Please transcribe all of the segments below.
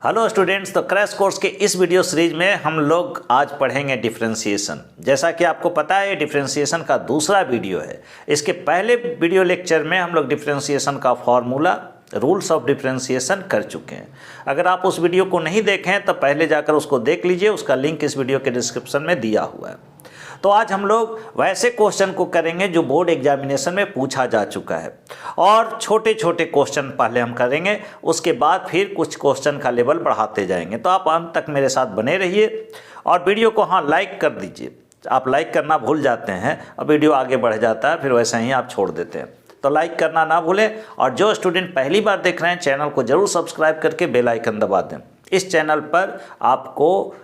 Hello students, तो crash course के इस वीडियो सीरीज में हम लोग आज पढ़ेंगे डिफरेंशिएशन। जैसा कि आपको पता है, ये डिफरेंशिएशन का दूसरा वीडियो है। इसके पहले वीडियो लेक्चर में हम लोग डिफरेंशिएशन का फॉर्मूला, रूल्स ऑफ डिफरेंशिएशन कर चुके हैं। अगर आप उस वीडियो को नहीं देखें तो पहले जाकर उसको देख लीजिए, उसका लिंक इस वीडियो के डिस्क्रिप्शन में दिया हुआ है। तो आज हम लोग वैसे क्वेश्चन को करेंगे जो बोर्ड एग्जामिनेशन में पूछा जा चुका है, और छोटे छोटे क्वेश्चन पहले हम करेंगे, उसके बाद फिर कुछ क्वेश्चन का लेवल बढ़ाते जाएंगे। तो आप अंत तक मेरे साथ बने रहिए और वीडियो को लाइक कर दीजिए। आप लाइक करना भूल जाते हैं और वीडियो आगे बढ़ जाता है, फिर वैसे ही आप छोड़ देते हैं। तो लाइक करना ना भूलें, और जो स्टूडेंट पहली बार देख रहे हैं चैनल को जरूर सब्सक्राइब करके बेल आइकन दबा दें। इस चैनल पर आपको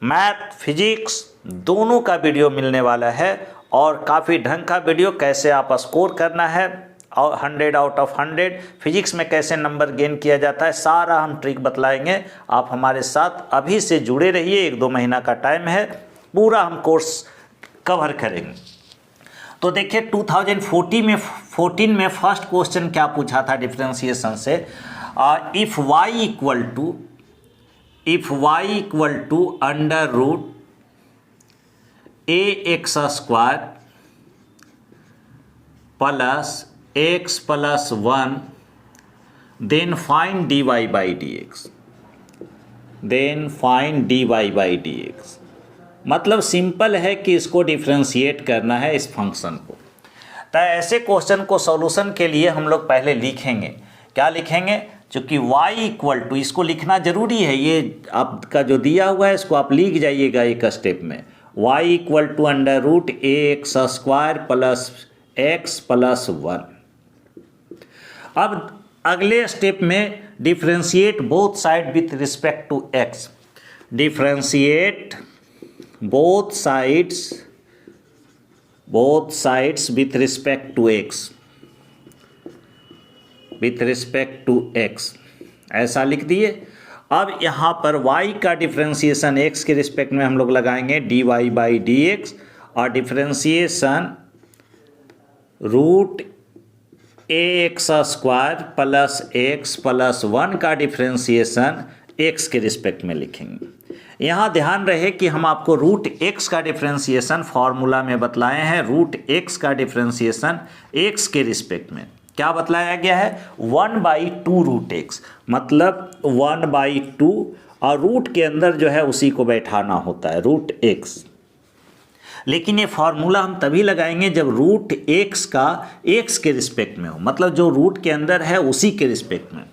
मैथ, फिजिक्स दोनों का वीडियो मिलने वाला है, और काफ़ी ढंग का वीडियो, कैसे आप स्कोर करना है और 100 आउट ऑफ 100, फिजिक्स में कैसे नंबर गेन किया जाता है, सारा हम ट्रिक बतलाएंगे। आप हमारे साथ अभी से जुड़े रहिए, 1-2 महीना का टाइम है, पूरा हम कोर्स कवर करेंगे। तो देखिए 2014 में फर्स्ट क्वेश्चन क्या पूछा था डिफरेंशिएशन से, if y equal to under root ax square plus x plus 1 then find dy by dx। मतलब सिंपल है कि इसको डिफ्रेंशिएट करना है, इस फंक्शन को। तो ऐसे क्वेश्चन को सॉल्यूशन के लिए हम लोग पहले लिखेंगे, क्या लिखेंगे, चूँकि y इक्वल टू, इसको लिखना जरूरी है, ये आपका जो दिया हुआ है इसको आप लिख जाइएगा एक स्टेप में। y equal to under root ax square plus x plus 1। अब अगले स्टेप में differentiate both side with respect to x। Differentiate both sides with respect to x, ऐसा लिख दिए। अब यहाँ पर y का डिफ्रेंशिएशन x के रिस्पेक्ट में हम लोग लगाएंगे dy बाई dx, और differentiation root ax square plus x plus 1 का डिफ्रेंशिएशन x के रिस्पेक्ट में लिखेंगे। यहाँ ध्यान रहे कि हम आपको रूट x का डिफ्रेंशिएशन फॉर्मूला में बतलाए हैं। रूट x का डिफ्रेंशिएशन x के रिस्पेक्ट में क्या बतलाया गया है, 1/2 रूट x, मतलब 1/2, और रूट के अंदर जो है उसी को बैठाना होता है, रूट x। लेकिन ये फॉर्मूला हम तभी लगाएंगे जब रूट x का x के रिस्पेक्ट में हो, मतलब जो रूट के अंदर है उसी के रिस्पेक्ट में।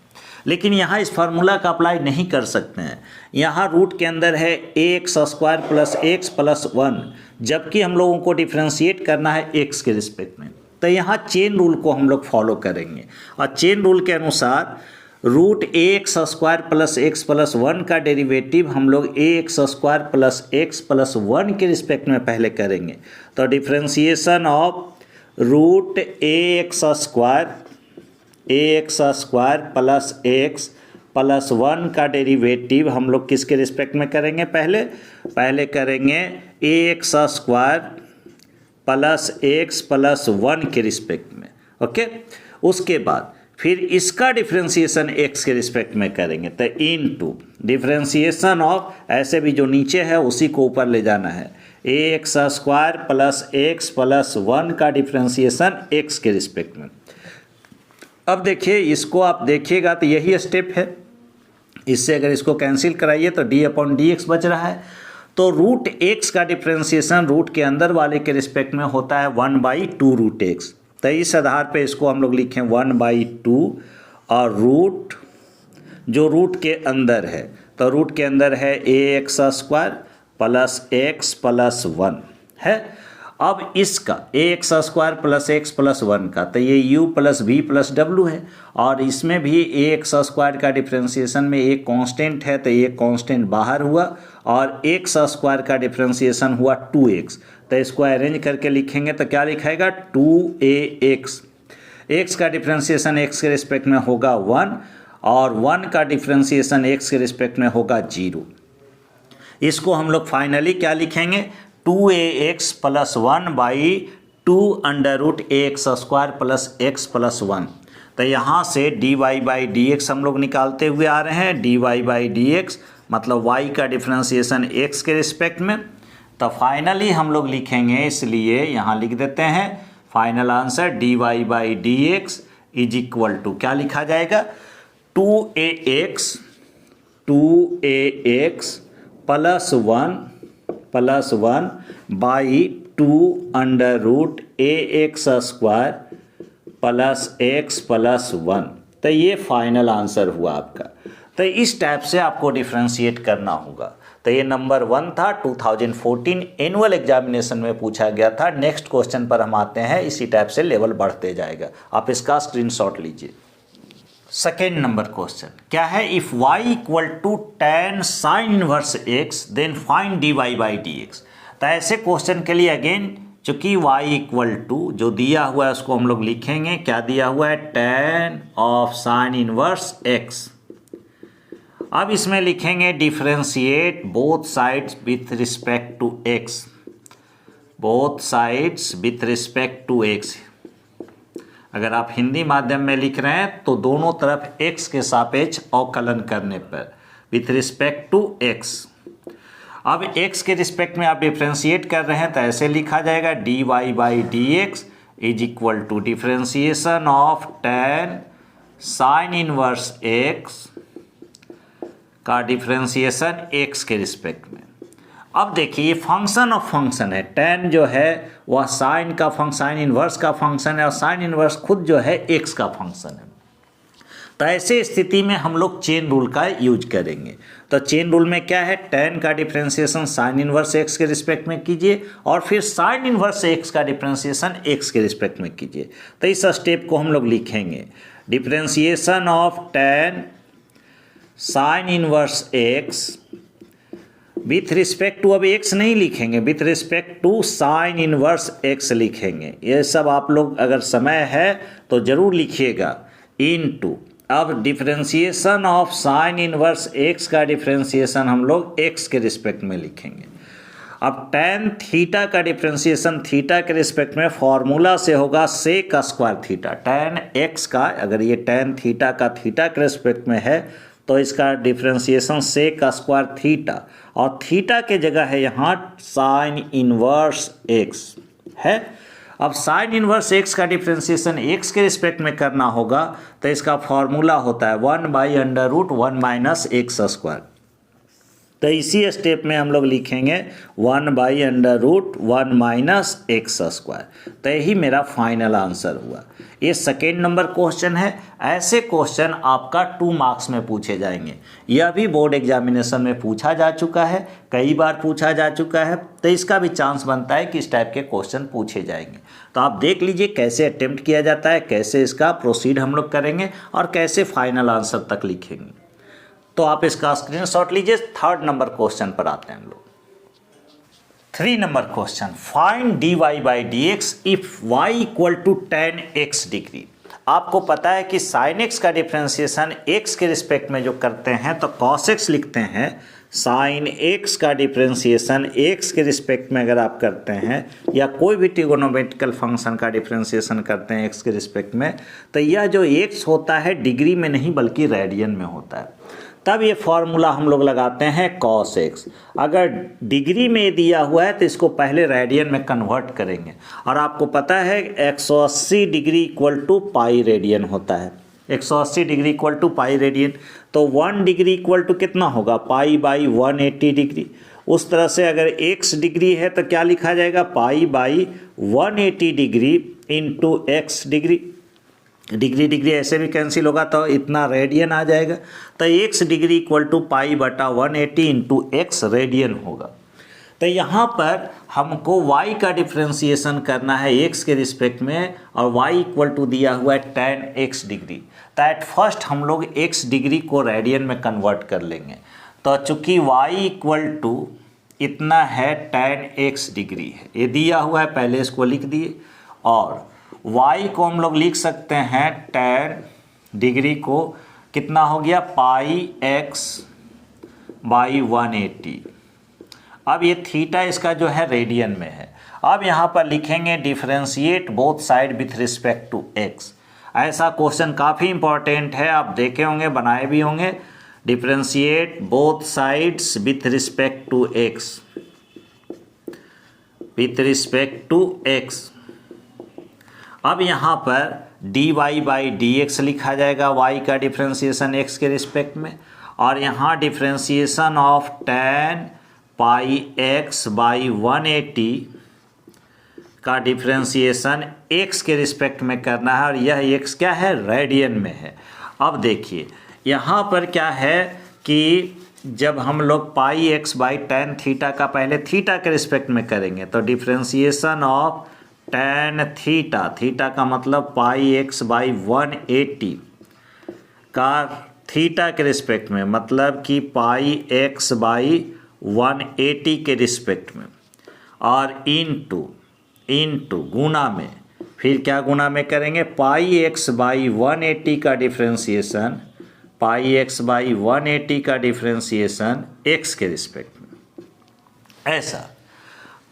लेकिन यहाँ इस फार्मूला का अप्लाई नहीं कर सकते हैं। यहाँ रूट के अंदर है ax square plus x plus 1, जबकि हम लोगों को डिफ्रेंशिएट करना है x के रिस्पेक्ट में। तो यहाँ चेन रूल को हम लोग फॉलो करेंगे, और चेन रूल के अनुसार root ax square plus x plus 1 का डेरिवेटिव हम लोग ax square plus x plus 1 के रिस्पेक्ट में पहले करेंगे। तो differentiation of root ax square plus x plus 1 का डेरिवेटिव हम लोग किसके रिस्पेक्ट में करेंगे, पहले करेंगे ax square plus x plus 1 के रिस्पेक्ट में, ओके। उसके बाद फिर इसका डिफ्रेंशिएशन x के रिस्पेक्ट में करेंगे, तो इनटू डिफ्रेंशिएशन ऑफ, ऐसे भी जो नीचे है उसी को ऊपर ले जाना है, ax square plus x plus 1 का डिफ्रेंशिएशन x के रिस्पेक्ट में। अब देखिए, इसको आप देखिएगा तो यही स्टेप है। इससे अगर इसको कैंसिल कराइए तो d/dx बच रहा है। तो रूट x का डिफ्रेंशिएशन रूट के अंदर वाले के रिस्पेक्ट में होता है 1/2 रूट x। तो इस आधार पे इसको हम लोग लिखें 1/2, और रूट जो रूट के अंदर है, तो रूट के अंदर है ax square plus x plus 1 है। अब इसका ax square plus x plus 1 का, तो ये u plus v plus w है, और इसमें भी ax स्क्वायर का डिफ्रेंशिएशन में एक कांस्टेंट है, तो ये कांस्टेंट बाहर हुआ, और x स्क्वायर का डिफ्रेंशिएशन हुआ 2x। तो इसको अरेंज करके लिखेंगे तो क्या लिखाएगा, 2ax। x का डिफ्रेंशिएशन x के रिस्पेक्ट में होगा 1, और 1 का डिफ्रेंशिएशन x के रिस्पेक्ट में होगा 0। इसको हम लोग फाइनली क्या लिखेंगे, 2ax plus 1/2 under root ax square plus x plus 1। तो यहाँ से dy बाई डी एक्स हम लोग निकालते हुए आ रहे हैं, dy बाई डी एक्स मतलब y का डिफ्रेंसिएशन x के रिस्पेक्ट में। तो फाइनली हम लोग लिखेंगे, इसलिए यहाँ लिख देते हैं final answer dy by d x is equal to क्या लिखा जाएगा, 2ax plus one by 2 under root ax square plus x plus 1। तो ये फाइनल आंसर हुआ आपका। तो इस टाइप से आपको डिफ्रेंशिएट करना होगा। तो ये नंबर 1 था, 2014 एनुअल एग्जामिनेशन में पूछा गया था। नेक्स्ट क्वेश्चन पर हम आते हैं, इसी टाइप से लेवल बढ़ते जाएगा, आप इसका स्क्रीनशॉट लीजिए। सेकेंड नंबर क्वेश्चन क्या है, if y equal to tan sine inverse x then find dy by d x. तो ऐसे क्वेश्चन के लिए अगेन चूंकि y इक्वल टू जो दिया हुआ है उसको हम लोग लिखेंगे, क्या दिया हुआ है, tan of sine inverse x। अब इसमें लिखेंगे differentiate both sides with respect to x, both sides with respect to x। अगर आप हिंदी माध्यम में लिख रहे हैं तो दोनों तरफ x के सापेक्ष अवकलन करने पर विथ रिस्पेक्ट टू x। अब x के रिस्पेक्ट में आप डिफ्रेंशिएट कर रहे हैं तो ऐसे लिखा जाएगा dy by d x is equal to differentiation of tan sine inverse x का डिफ्रेंशिएशन x के रिस्पेक्ट में। अब देखिए फंक्शन ऑफ फंक्शन है, tan जो है वह साइन का साइन इनवर्स का फंक्शन है और साइन इनवर्स खुद जो है x का फंक्शन है। तो ऐसे स्थिति में हम लोग चेन रूल का यूज करेंगे। तो चेन रूल में क्या है, tan का डिफ्रेंशिएशन साइन इनवर्स x के रिस्पेक्ट में कीजिए और फिर साइन इनवर्स x का डिफ्रेंशिएशन x के रिस्पेक्ट में कीजिए। तो इस स्टेप को हम लोग लिखेंगे differentiation of tan sine inverse x with respect to, अब x नहीं लिखेंगे, with respect to sine inverse x लिखेंगे। ये सब आप लोग अगर समय है तो जरूर लिखिएगा, इन टू। अब differentiation of sine inverse x का डिफ्रेंशिएशन हम लोग x के रिस्पेक्ट में लिखेंगे। अब tan थीटा का डिफ्रेंशिएशन थीटा के रिस्पेक्ट में फॉर्मूला से होगा sec square theta. tan x का, अगर ये tan थीटा का थीटा के रिस्पेक्ट में है तो इसका डिफ्रेंशिएशन सेक स्क्वायर थीटा, और थीटा के जगह है यहाँ साइन इनवर्स x है। अब साइन इनवर्स x का डिफ्रेंशिएशन x के रिस्पेक्ट में करना होगा तो इसका फॉर्मूला होता है 1 by under root 1 minus x square. तो इसी स्टेप में हम लोग लिखेंगे 1 by under root 1 minus x square. तो यही मेरा फाइनल आंसर हुआ। ये सेकेंड नंबर क्वेश्चन है। ऐसे क्वेश्चन आपका 2 मार्क्स में पूछे जाएंगे। यह भी बोर्ड एग्जामिनेशन में पूछा जा चुका है, कई बार पूछा जा चुका है, तो इसका भी चांस बनता है कि इस टाइप के क्वेश्चन पूछे जाएंगे। तो आप देख लीजिए कैसे अटेम्प्ट किया जाता है, कैसे इसका प्रोसीड हम लोग करेंगे और कैसे फाइनल आंसर तक लिखेंगे। तो आप इसका स्क्रीनशॉट लीजिए। थर्ड नंबर क्वेश्चन पर आते हैं हम लोग। 3 number question, find dy by d x if y equal to tan x degree. आपको पता है कि sin x का डिफ्रेंशिएशन x के रिस्पेक्ट में जो करते हैं तो cos x लिखते हैं। sin x का डिफ्रेंशिएशन x के रिस्पेक्ट में अगर आप करते हैं या कोई भी ट्रिगोनोमेट्रिकल फंक्शन का डिफ्रेंशिएशन करते हैं x के रिस्पेक्ट में, तो यह जो x होता है डिग्री में नहीं बल्कि रेडियन में होता है। तब ये फॉर्मूला हम लोग लगाते हैं cos x। अगर डिग्री में दिया हुआ है तो इसको पहले रेडियन में कन्वर्ट करेंगे, और आपको पता है 180 degree equal to pi radian होता है। 180 degree equal to pi radian, तो 1 डिग्री इक्वल टू कितना होगा, पाई बाई 180 डिग्री। उस तरह से अगर x डिग्री है तो क्या लिखा जाएगा, पाई by 180 degree into x degree. Degree degree ऐसे भी कैंसिल होगा तो इतना रेडियन आ जाएगा। तो x डिग्री इक्वल टू पाई बटा 180 इंटू एक्स रेडियन होगा। तो यहाँ पर हमको y का डिफ्रेंशिएशन करना है x के रिस्पेक्ट में, और y इक्वल टू दिया हुआ है tan x डिग्री। तो एट फर्स्ट हम लोग x डिग्री को रेडियन में कन्वर्ट कर लेंगे। तो चूँकि y इक्वल टू इतना है tan x डिग्री है, ये दिया हुआ है, पहले इसको लिख दिए, और y को हम लोग लिख सकते हैं tan डिग्री को कितना हो गया, पाई x बाई 180। अब ये थीटा इसका जो है रेडियन में है। अब यहाँ पर लिखेंगे differentiate both side with respect to x। ऐसा क्वेश्चन काफ़ी इंपॉर्टेंट है, आप देखे होंगे, बनाए भी होंगे। Differentiate both sides with respect to x, with respect to x. अब यहाँ पर dy बाई डी एक्स लिखा जाएगा, y का डिफ्रेंसिएशन x के रिस्पेक्ट में, और यहाँ differentiation of tan pi x by 180 का डिफ्रेंसिएशन x के रिस्पेक्ट में करना है, और यह x क्या है, रेडियन में है। अब देखिए यहाँ पर क्या है कि जब हम लोग पाई x बाई टेन थीटा का पहले थीटा के रिस्पेक्ट में करेंगे, तो differentiation of tan theta, theta का मतलब पाई x बाई 180 का थीटा के रिस्पेक्ट में, मतलब कि पाई x बाई 180 के रिस्पेक्ट में, और इनटू गुना में, फिर क्या गुना में करेंगे, पाई x बाई 180 का डिफ्रेंसिएशन, पाई x बाई 180 का डिफ्रेंसिएशन x के रिस्पेक्ट में, ऐसा।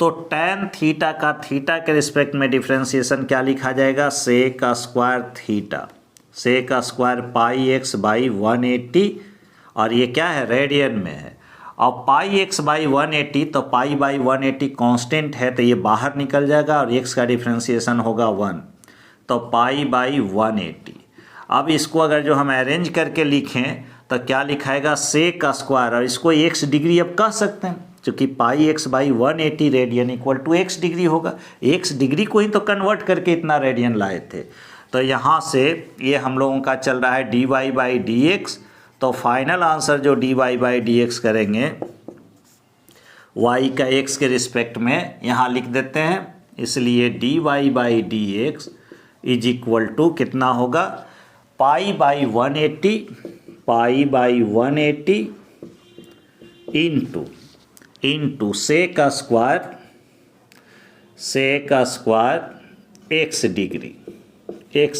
तो tan थीटा का थीटा के रिस्पेक्ट में डिफ्रेंसिएशन क्या लिखा जाएगा, sec square theta, sec square pi x by 180, और ये क्या है, रेडियन में है। और पाई x बाई 180, तो पाई बाई 180 कांस्टेंट है, तो ये बाहर निकल जाएगा, और x का डिफ्रेंसिएशन होगा 1, तो पाई बाई 180। अब इसको अगर जो हम अरेंज करके लिखें तो क्या लिखाएगा, सेक स्क्वायर, और इसको x डिग्री अब कह सकते हैं, क्योंकि pi x by 180 radian equal to x degree होगा। x डिग्री को ही तो कन्वर्ट करके इतना रेडियन लाए थे। तो यहाँ से ये हम लोगों का चल रहा है dy बाई डी एक्स, तो फाइनल आंसर जो dy बाई डी एक्स करेंगे y का x के रिस्पेक्ट में यहाँ लिख देते हैं, इसलिए dy by d x is equal to कितना होगा, pi by 180, pi by 180 into sec square x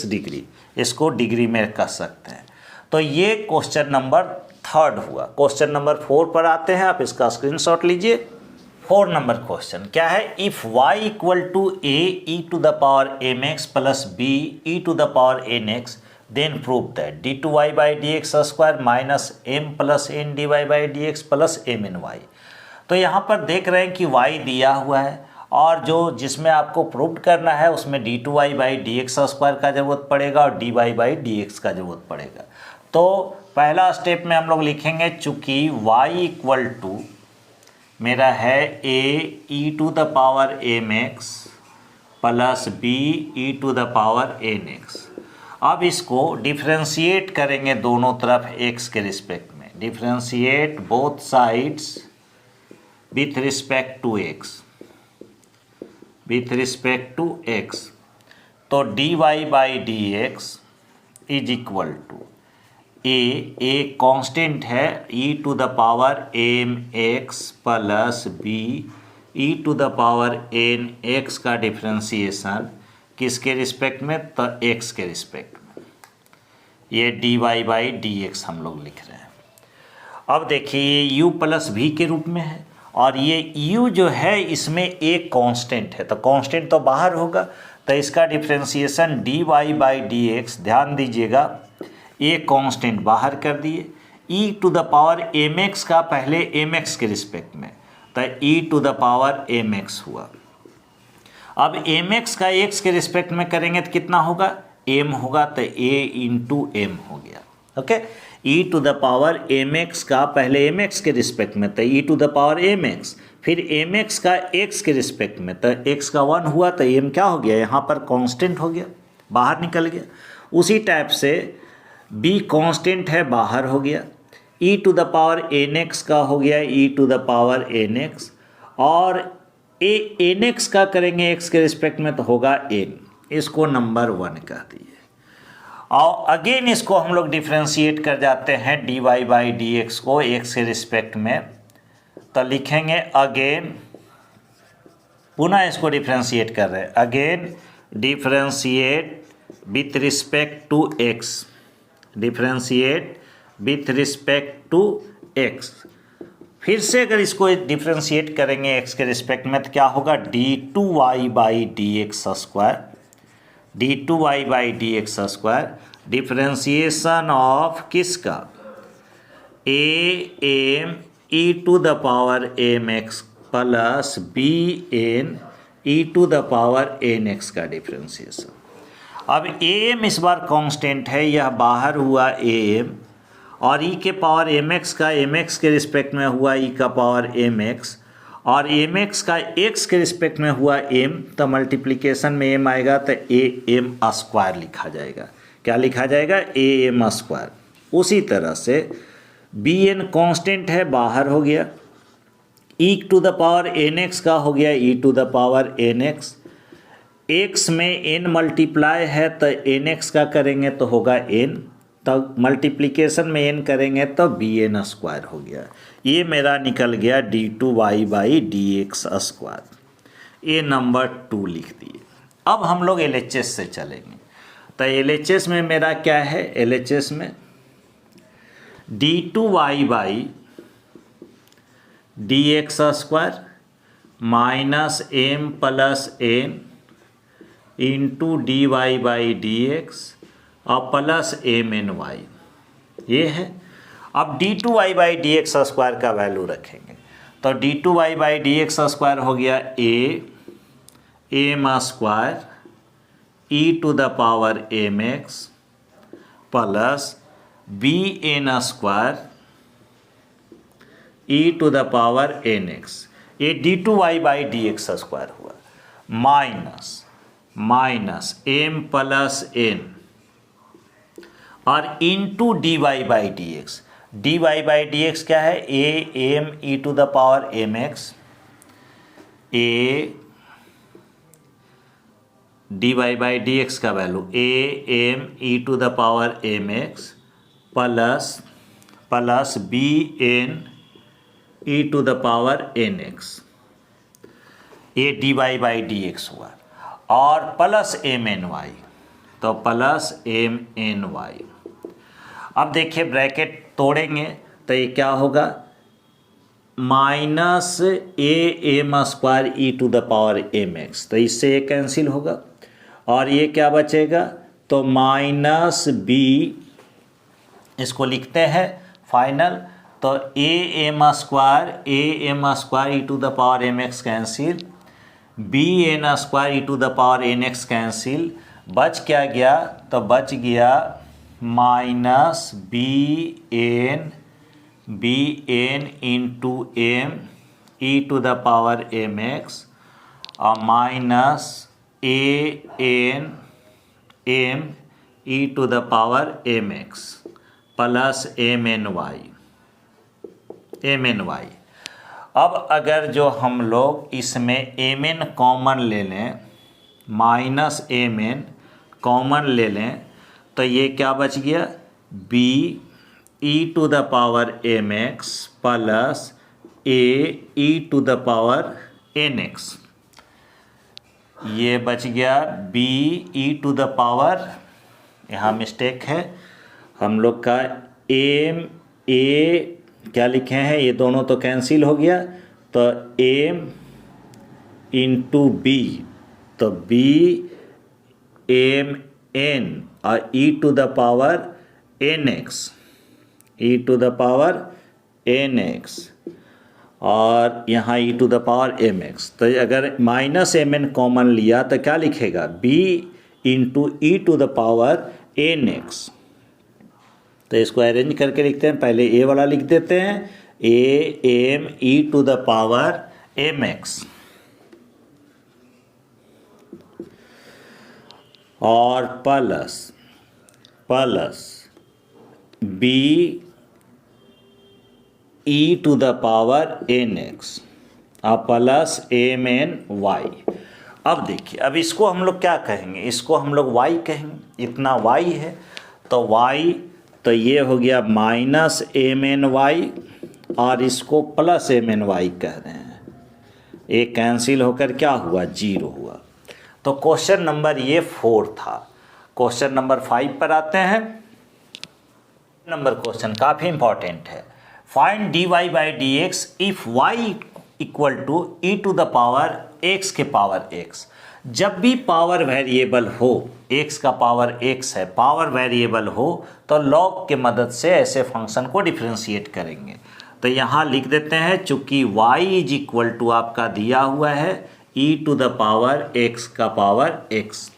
degree, इसको डिग्री में कह सकते हैं। तो ये क्वेश्चन नंबर 3 हुआ। क्वेश्चन नंबर 4 पर आते हैं, आप इसका स्क्रीनशॉट लीजिए। 4 नंबर क्वेश्चन क्या है, if y equal to a e to the power m x plus b e to the power n x, then prove that d two y by d x square minus m plus n d y by d x plus m n y. तो यहाँ पर देख रहे हैं कि y दिया हुआ है, और जो जिसमें आपको प्रूव करना है उसमें d two y by d x square का ज़रूरत पड़ेगा और d y by d x का ज़रूरत पड़ेगा। तो पहला स्टेप में हम लोग लिखेंगे, चूँकि y इक्वल टू मेरा है a e to the power m x plus b e to the power n x. अब इसको डिफ्रेंशिएट करेंगे दोनों तरफ x के रिस्पेक्ट में, differentiate both sides with respect to x, with respect to x। तो dy by d x is equal to a constant है, e to the power m x plus b e to the power n x का differentiation किसके respect में, तो x के respect में। ये dy by d x हम लोग लिख रहे हैं। अब देखिए ये u प्लस v के रूप में है, और ये u जो है इसमें एक कांस्टेंट है, तो कांस्टेंट तो बाहर होगा, तो इसका differentiation dy by d x, ध्यान दीजिएगा एक कांस्टेंट बाहर कर दिए, e to the power m x का पहले एम एक्स के रिस्पेक्ट में, तो e to the power m x हुआ। अब एम एक्स का एक्स के रिस्पेक्ट में करेंगे तो कितना होगा, m होगा, तो a इंटू एम हो गया। Okay, e to the power m x का पहले एम एक्स के रिस्पेक्ट में, तो e to the power m x, फिर एम एक्स का x के रिस्पेक्ट में, तो x का 1 हुआ, तो m क्या हो गया, यहाँ पर कांस्टेंट हो गया, बाहर निकल गया। उसी टाइप से b कांस्टेंट है, बाहर हो गया, e to the power n x का हो गया e to the power n x, और एन एक्स का करेंगे x के रिस्पेक्ट में तो होगा n, इसको नंबर 1 कह दिए। और अगेन इसको हम लोग डिफ्रेंशिएट कर जाते हैं dy बाई डी एक्स को x के रिस्पेक्ट में, तो लिखेंगे अगेन, पुनः इसको डिफ्रेंशिएट कर रहे हैं, again differentiate with respect to x, differentiate with respect to x। फिर से अगर इसको डिफ्रेंशिएट करेंगे x के रिस्पेक्ट में तो क्या होगा, d two y by d x square, d2y/dx square differentiation of किसका, am e to the power mx plus bn e to the power nx का डिफरेंशिएशन। अब am इस बार कांस्टेंट है, यह बाहर हुआ am, और e के पावर mx का mx के रिस्पेक्ट में हुआ e का पावर mx, और mx का x के रिस्पेक्ट में हुआ m, तो मल्टीप्लिकेशन में m आएगा तो am स्क्वायर लिखा जाएगा। क्या लिखा जाएगा, am स्क्वायर। उसी तरह से bn कांस्टेंट है, बाहर हो गया, e to the power nx का हो गया e to the power nx, x में n मल्टीप्लाई है तो nx का करेंगे तो होगा n, तो मल्टीप्लिकेशन में n करेंगे तो bn स्क्वायर हो गया। ये मेरा निकल गया d2y/dx स्क्वायर। ये नंबर 2 लिख दिए। अब हम लोग LHS से चलेंगे, तो LHS में मेरा क्या है, LHS में d2y/dx square minus m plus n into dy/dx और प्लस mny, ये है। अब d2y/dx स्क्वायर का वैल्यू रखेंगे, तो d2y/dx स्क्वायर हो गया am square e to the power mx plus bn square e to the power nx, ये d2y/dx स्क्वायर हुआ, माइनस m प्लस n और इंटू dy/dx। dy/dx क्या है, am e to the power mx, dy/dx का value am e to the power mx plus bn e to the power nx, ये dy/dx हुआ, और plus mny, तो plus mny। अब देखिए ब्रैकेट तोड़ेंगे तो ये क्या होगा, minus am square e to the power mx, तो इससे ये कैंसिल होगा, और ये क्या बचेगा, तो माइनस b, इसको लिखते हैं फाइनल, तो am square e to the power mx cancel, bn square e to the power nx cancel, बच क्या गया, तो बच गया minus bn into m e to the power mx और minus an m e to the power mx plus mny। अब अगर जो हम लोग इसमें mn कॉमन ले लें, माइनस mn कॉमन ले लें, तो ये क्या बच गया, b e to the power mx plus a e to the power nx, ये बच गया b e to the power, यहाँ मिस्टेक है हम लोग का, m a क्या लिखे हैं, ये दोनों तो कैंसिल हो गया, तो m इंटू b, तो b m n और e to the power nx, e to the power nx, और यहाँ e to the power mx, तो अगर माइनस mn कॉमन लिया तो क्या लिखेगा, b into e to the power nx। तो इसको अरेंज करके लिखते हैं, पहले a वाला लिख देते हैं, am e to the power mx और plus b e to the power nx और प्लस mny। अब देखिए, अब इसको हम लोग क्या कहेंगे, इसको हम लोग y कहेंगे, इतना y है तो y, तो ये हो गया माइनस mny और इसको प्लस mny कह रहे हैं, ये कैंसिल होकर क्या हुआ, 0 हुआ। तो क्वेश्चन नंबर ये 4 था। क्वेश्चन नंबर 5 पर आते हैं। नंबर क्वेश्चन काफ़ी इंपॉर्टेंट है। Find dy/dx if y equal to e to the power x के पावर x। जब भी पावर वेरिएबल हो, x का पावर x है, पावर वेरिएबल हो तो लॉग के मदद से ऐसे फंक्शन को डिफरेंशिएट करेंगे। तो यहाँ लिख देते हैं, चूंकि y इज इक्वल टू आपका दिया हुआ है e to the power x का power x,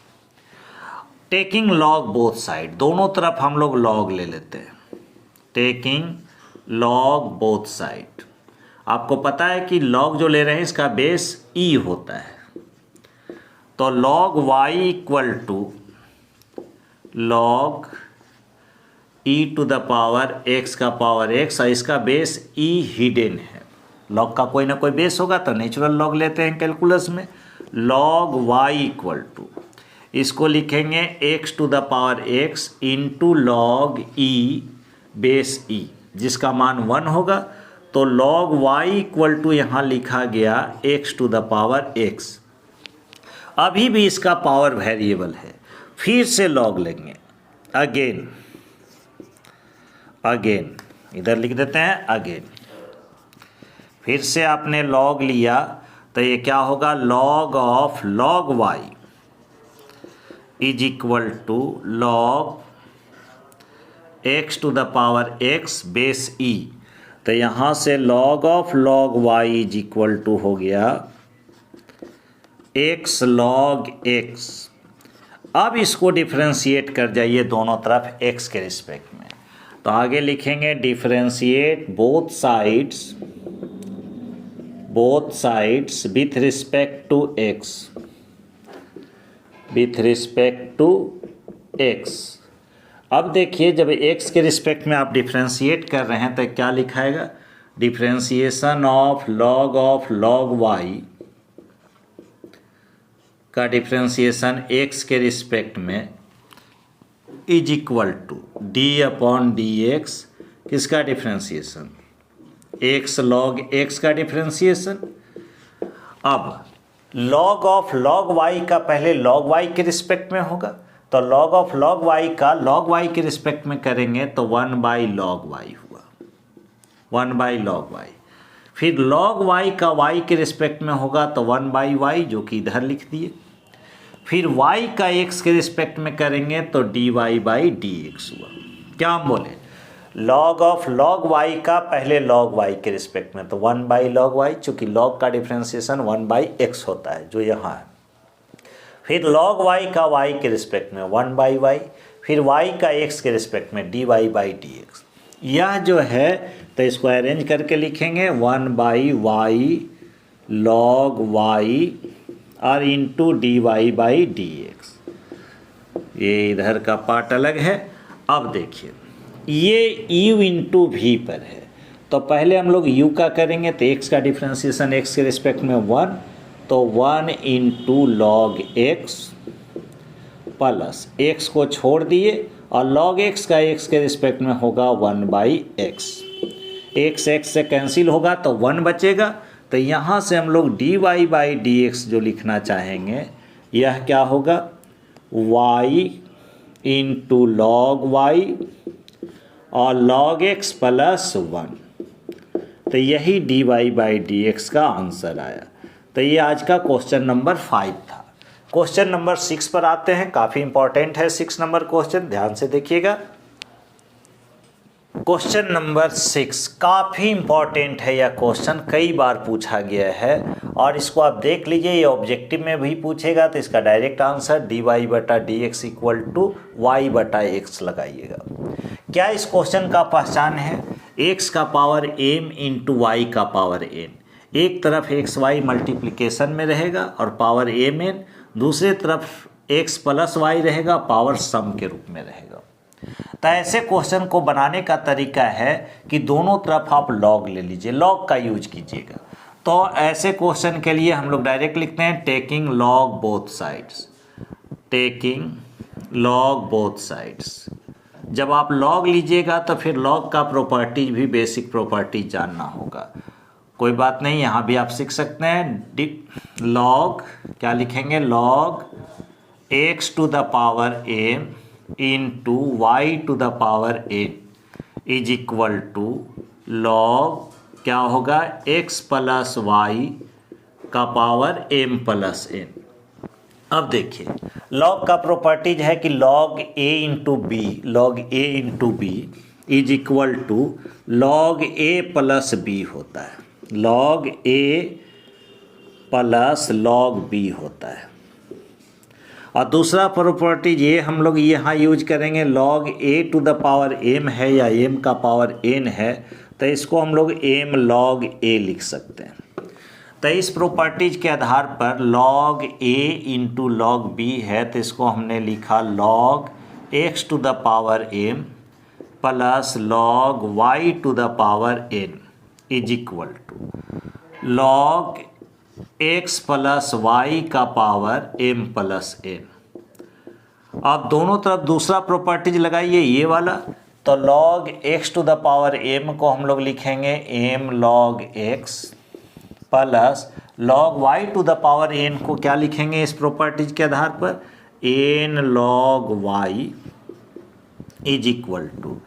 taking log both side, दोनों तरफ हम लोग लॉग ले लेते हैं, टेकिंग लॉग बोथ साइड। आपको पता है कि लॉग जो ले रहे हैं इसका बेस e होता है, तो log y equal to log e to the power x का पावर x, और इसका बेस e हिडन है। log का कोई ना कोई बेस होगा तो नेचुरल log लेते हैं कैलकुलस में। log y इक्वल टू, इसको लिखेंगे x to the power x into log e base e, जिसका मान 1 होगा। तो log y इक्वल टू यहाँ लिखा गया x to the power x। अभी भी इसका पावर वेरिएबल है, फिर से log लेंगे, अगेन इधर लिख देते हैं अगेन, फिर से आपने log लिया तो ये क्या होगा, log of log y is equal to log x to the power x base e। तो यहाँ से log of log y is equal to हो गया x log x। अब इसको डिफरेंशिएट कर जाइए दोनों तरफ x के रिस्पेक्ट में, तो आगे लिखेंगे differentiate both sides with respect to x, with respect to x। अब देखिए जब x के रिस्पेक्ट में आप डिफरेंशिएट कर रहे हैं तो क्या लिखाएगा, डिफरेंशिएशन ऑफ log y का डिफरेंशिएशन x के रिस्पेक्ट में is equal to d upon d x, किसका डिफरेंशिएशन, x log x का डिफरेंशिएशन। अब log ऑफ log y का पहले log y के रिस्पेक्ट में होगा, तो log ऑफ log y का log y के रिस्पेक्ट में करेंगे तो 1/log y हुआ, 1/log y। फिर log y का y के रिस्पेक्ट में होगा तो 1/y, जो कि इधर लिख दिए। फिर y का x के रिस्पेक्ट में करेंगे तो dy/dx हुआ। क्या हम बोले, log ऑफ log y का पहले log y के रिस्पेक्ट में तो 1/log y, चूँकि log का डिफरेंशिएशन 1/x होता है जो यहाँ है। फिर log y का y के रिस्पेक्ट में 1/y, फिर y का x के रिस्पेक्ट में dy/dx। यह जो है तो इसको अरेंज करके लिखेंगे 1/y log y और इंटू dy/dx। ये इधर का पार्ट अलग है। अब देखिए ये u इंटू वी पर है, तो पहले हम लोग u का करेंगे तो x का डिफरेंशिएशन x के रिस्पेक्ट में 1, तो 1 into log x plus x को छोड़ दिए और log x का x के रिस्पेक्ट में होगा 1/x। x से कैंसिल होगा तो 1 बचेगा, तो यहाँ से हम लोग dy/dx जो लिखना चाहेंगे यह क्या होगा, y इंटू log y और log x प्लस 1। तो यही dy/dx का आंसर आया। तो ये आज का क्वेश्चन नंबर 5 था। क्वेश्चन नंबर 6 पर आते हैं, काफ़ी इंपॉर्टेंट है 6 नंबर क्वेश्चन, ध्यान से देखिएगा। क्वेश्चन नंबर 6 काफ़ी इंपॉर्टेंट है, यह क्वेश्चन कई बार पूछा गया है और इसको आप देख लीजिए, ये ऑब्जेक्टिव में भी पूछेगा तो इसका direct answer dy/dx equal to y/x लगाइएगा। क्या इस क्वेश्चन का पहचान है, x का पावर m इंटू वाई का पावर n, एक तरफ xy मल्टीप्लिकेशन में रहेगा और पावर mn, दूसरे तरफ x प्लस y रहेगा, पावर सम के रूप में रहेगा। तो ऐसे क्वेश्चन को बनाने का तरीका है कि दोनों तरफ आप लॉग ले लीजिए, लॉग का यूज कीजिएगा। तो ऐसे क्वेश्चन के लिए हम लोग डायरेक्ट लिखते हैं taking log both sides, taking log both sides. जब आप लॉग लीजिएगा तो फिर लॉग का प्रॉपर्टीज भी, बेसिक प्रॉपर्टीज जानना होगा। कोई बात नहीं, यहाँ भी आप सीख सकते हैं। लॉग क्या लिखेंगे, log x to the power m into y to the power n is equal to log क्या होगा, x प्लस वाई का पावर m प्लस n। अब देखिए लॉग का प्रॉपर्टीज है कि log a into b is equal to log a plus b होता है, log a plus log b होता है। और दूसरा प्रॉपर्टीज ये हम लोग यहाँ यूज करेंगे, log a to the power m है या एम का पावर एन है, तो इसको हम लोग एम लॉग ए लिख सकते हैं। तो इस प्रॉपर्टीज के आधार पर log a into log b है, तो इसको हमने लिखा log x to the power m plus log y to the power n is equal to log x plus y का पावर एम प्लस एन। अब दोनों तरफ दूसरा प्रॉपर्टीज लगाइए ये वाला, तो log x to the power m को हम लोग लिखेंगे m log x plus log y to the power n को क्या लिखेंगे इस प्रॉपर्टीज के आधार पर, n log y is equal to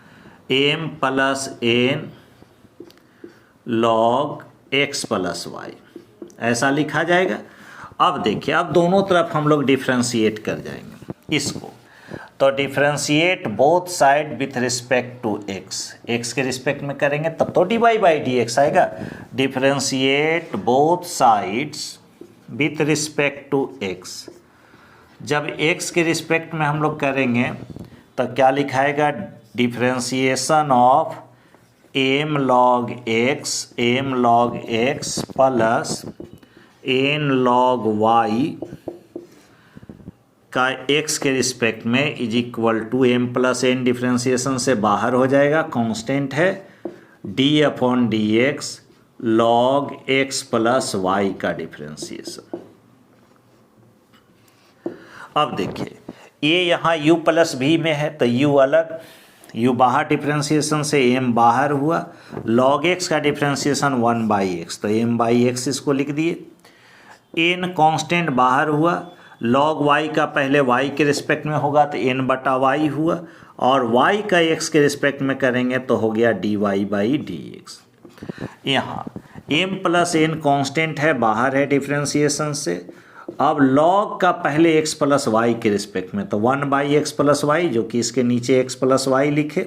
m plus n log x plus y, ऐसा लिखा जाएगा। अब देखिए अब दोनों तरफ हम लोग डिफ्रेंशिएट कर जाएंगे इसको, तो differentiate both side with respect to x, x के रिस्पेक्ट में करेंगे तब तो d y by d x आएगा। Differentiate both sides with respect to x, जब एक्स के रिस्पेक्ट में हम लोग करेंगे तो क्या लिखाएगा, differentiation of m log x plus n log y का एक्स के रिस्पेक्ट में is equal to m plus n differentiation से बाहर हो जाएगा, कांस्टेंट है D upon d x log x plus y का डिफ्रेंशिएशन। अब देखिए ये यहाँ u प्लस भी में है तो u अलग, u बाहर डिफ्रेंशिएशन से m बाहर हुआ, log x का डिफ्रेंशिएशन 1/x तो m/x इसको लिख दिए, n कांस्टेंट बाहर हुआ, log y का पहले y के रिस्पेक्ट में होगा तो n/y हुआ, और y का x के रिस्पेक्ट में करेंगे तो हो गया dy/dx। यहाँ m प्लस n कांस्टेंट है बाहर है डिफ्रेंशिएशन से, अब log का पहले x प्लस वाई के रिस्पेक्ट में तो 1/x प्लस वाई जो कि इसके नीचे x प्लस वाई लिखे,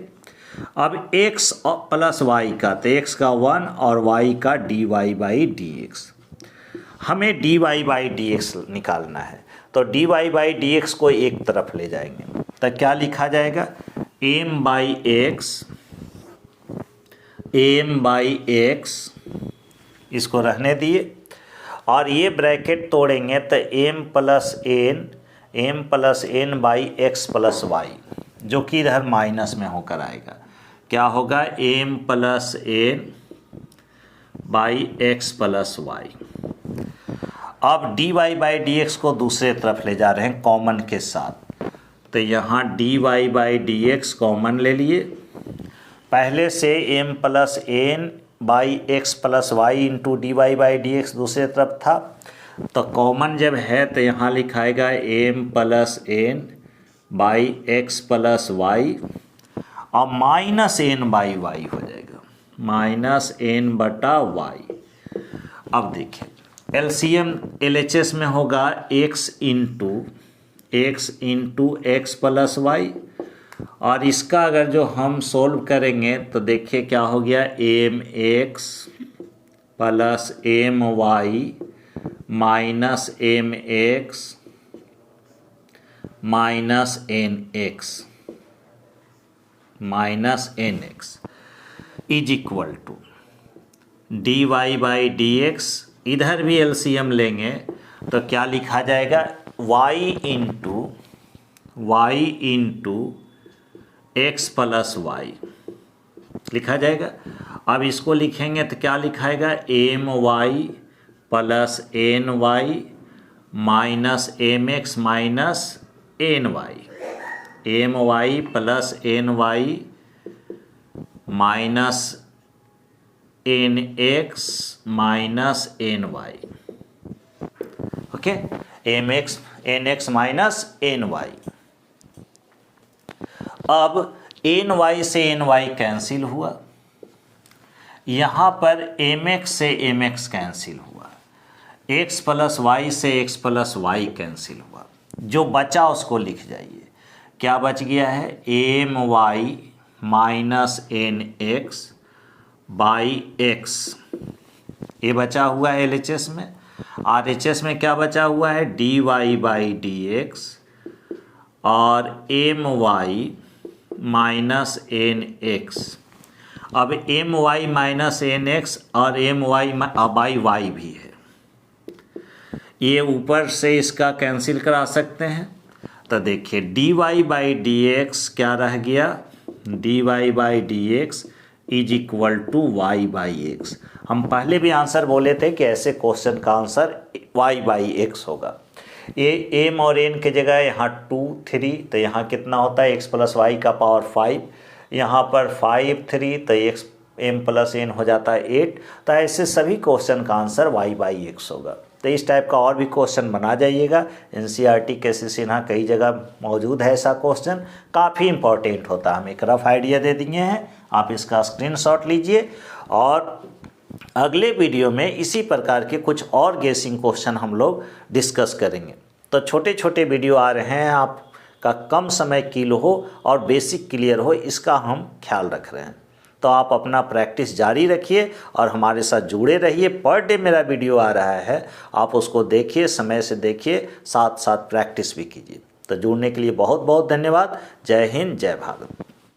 अब x प्लस वाई का तो x का 1 और y का dy/dx, हमें dy/dx निकालना है तो dy/dx को एक तरफ ले जाएंगे तो क्या लिखा जाएगा, m/x इसको रहने दिए और ये ब्रैकेट तोड़ेंगे तो m plus n by x plus y जो कि इधर माइनस में होकर आएगा, क्या होगा m plus n by x plus y. अब dy/dx को दूसरे तरफ ले जा रहे हैं कॉमन के साथ, तो यहाँ dy/dx कॉमन ले लिए, पहले से m plus n by x plus y into dy/dx दूसरे तरफ था, तो कॉमन जब है तो यहाँ लिखाएगा m plus n by x plus y और माइनस एन बाई वाई हो जाएगा, माइनस एन बटा वाई। अब देखिए एलसीएम एलएचएस में होगा x into x plus y, और इसका अगर जो हम सोल्व करेंगे तो देखिए क्या हो गया, m x plus m y minus m x minus n x is equal to dy/dx, इधर भी एलसीएम लेंगे तो क्या लिखा जाएगा, y into x plus y लिखा जाएगा। अब इसको लिखेंगे तो क्या लिखाएगा, m y plus n y minus m x minus n y, m y plus n y minus n x minus n y, okay, m x n x minus n y. अब n y से n y cancel हुआ, यहाँ पर m x से m x cancel हुआ, x plus y से x plus Y cancel हुआ, जो बचा उसको लिख जाइए। क्या बच गया है, m y minus n x by x, ये बचा हुआ है LHS में। RHS में क्या बचा हुआ है, d y by d x और m y minus n x. अब m y minus n x और एम वाई बाई वाई भी है, ये ऊपर से इसका कैंसिल करा सकते हैं। तो देखिए d y by d x क्या रह गया, d y by d x is equal to y by x. हम पहले भी आंसर बोले थे कि ऐसे क्वेश्चन का आंसर वाई बाई एक्स होगा। ये एम और एन के जगह यहाँ 2 3, तो यहाँ कितना होता है एक्स प्लस वाई का पावर 5, यहाँ पर 5 3, तो एक्स एम प्लस एन हो जाता है 8। तो ऐसे सभी क्वेश्चन का आंसर वाई बाई एक्स होगा। तो इस टाइप का और भी क्वेश्चन बना जाइएगा। NCERT के सिन्हा कई जगह मौजूद है ऐसा क्वेश्चन, काफ़ी इंपॉर्टेंट होता है। हम एक रफ आइडिया दे दिए हैं, आप इसका स्क्रीनशॉट लीजिए और अगले वीडियो में इसी प्रकार के कुछ और गेसिंग क्वेश्चन हम लोग डिस्कस करेंगे। तो छोटे छोटे वीडियो आ रहे हैं, आपका कम समय किल हो और बेसिक क्लियर हो, इसका हम ख्याल रख रहे हैं। तो आप अपना प्रैक्टिस जारी रखिए और हमारे साथ जुड़े रहिए। पर डे मेरा वीडियो आ रहा है, आप उसको देखिए, समय से देखिए, साथ साथ प्रैक्टिस भी कीजिए। तो जुड़ने के लिए बहुत बहुत धन्यवाद। जय हिंद, जय भारत।